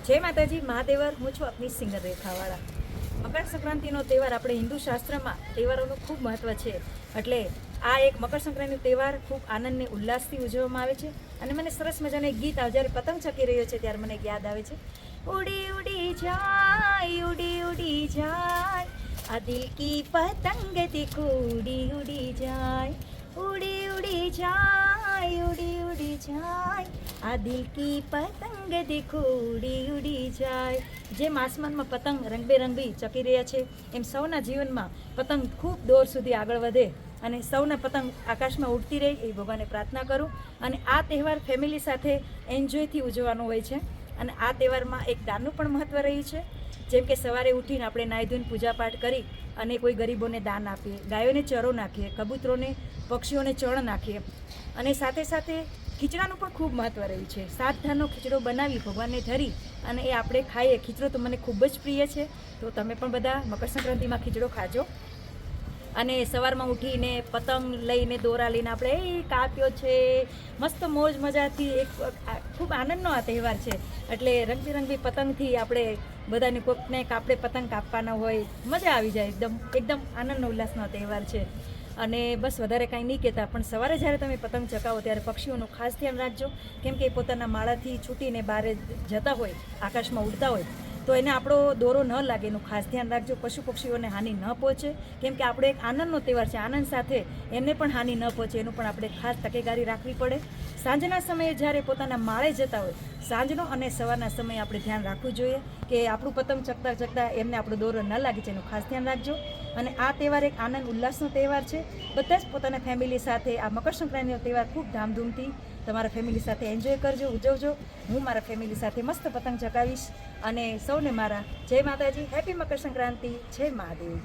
જય માતાજી મહાદેવર, હું છું આપની સિંગર રેખાવાળા. મકર સંક્રાંતિનો તહેવાર આપણે હિન્દુ શાસ્ત્રમાં તહેવારોનું ખૂબ મહત્ત્વ છે. એટલે આ એક મકર સંક્રાંતિનો તહેવાર ખૂબ આનંદ ને ઉલ્લાસથી ઉજવવામાં આવે છે. અને મને સરસ મજાનું એક ગીત જ્યારે પતંગ ચકી રહ્યો છે ત્યારે મને એક યાદ આવે છે. ઉડી ઉડી જાય, ઉડી ઉડી જાય, આ દિલ કી પતંગ દેખો ઉડી ઉડી જાય, ઉડી ઉડી જાય, ઉડી ઉડી જાય, આ દિલ કી પતંગ દેખો ઉડી ઉડી જાય. જેમ આસમાનમાં પતંગ રંગબેરંગી ચકી રહ્યા છે, એમ સૌના જીવનમાં પતંગ ખૂબ દૂર સુધી આગળ વધે અને સૌના પતંગ આકાશમાં ઉડતી રહે એ ભગવાનને પ્રાર્થના કરું. અને આ તહેવાર ફેમિલી સાથે એન્જોયથી ઉજવવાનો હોય છે. અને આ તહેવારમાં એક દાનનું પણ મહત્ત્વ રહ્યું છે. જેમ કે સવારે ઉઠીને આપણે નાહી ધોઈને પૂજાપાઠ કરી અને કોઈ ગરીબોને દાન આપીએ, ગાયોને ચરો નાખીએ, કબૂતરોને પક્ષીઓને ચણ નાખીએ. અને સાથે સાથે ખીચડાનું પણ ખૂબ મહત્ત્વ રહ્યું છે. 7 ધાનનો ખીચડો બનાવી ભગવાનને ધરી અને એ આપણે ખાઈએ. ખીચડો તો મને ખૂબ જ પ્રિય છે, તો તમે પણ બધા મકર સંક્રાંતિમાં ખીચડો ખાજો. અને સવારમાં ઉઠીને પતંગ લઈને દોરા લઈને આપણે કાપ્યો છે, મસ્ત મોજ મજાથી એક ખૂબ આનંદનો આ તહેવાર છે. એટલે રંગબેરંગી પતંગથી આપણે બધાને કોકને આપણે પતંગ કાપવાના હોય, મજા આવી જાય. એકદમ આનંદનો ઉલ્લાસનો તહેવાર છે. અને બસ વધારે કાંઈ નહીં કહેતા, પણ સવારે જ્યારે તમે પતંગ ચગાવો ત્યારે પક્ષીઓનું ખાસ ધ્યાન રાખજો. કેમ કે પોતાના માળાથી છૂટીને બહાર જતા હોય, આકાશમાં ઉડતા હોય, તો એને આપણો દોરો ન લાગે એનું ખાસ ધ્યાન રાખજો. પશુ પક્ષીઓને હાનિ ન પહોંચે, કેમ કે આપણે એક આનંદનો તહેવાર છે. આનંદ સાથે એમને પણ હાનિ ન પહોંચે એનું પણ આપણે ખાસ તકેદારી રાખવી પડે. સાંજના સમયે જ્યારે પોતાના માળે જતા હોય, સાંજનો અને સવારના સમયે આપણે ધ્યાન રાખવું જોઈએ કે આપણું પતંગ ચકતા ચકતા એમને આપણો દોરો ન લાગે છે, એનું ખાસ ધ્યાન રાખજો. અને આ તહેવાર એક આનંદ ઉલ્લાસનો તહેવાર છે. બધા જ પોતાના ફેમિલી સાથે આ મકર સંક્રાંતિનો તહેવાર ખૂબ ધામધૂમથી તમારા ફેમિલી સાથે એન્જોય કરજો, ઉજવજો. હું મારા ફેમિલી સાથે મસ્ત પતંગ ચગાવીશ. અને સૌને મારા જય માતાજી, હેપી મકર સંક્રાંતિ, જય મહાદેવ.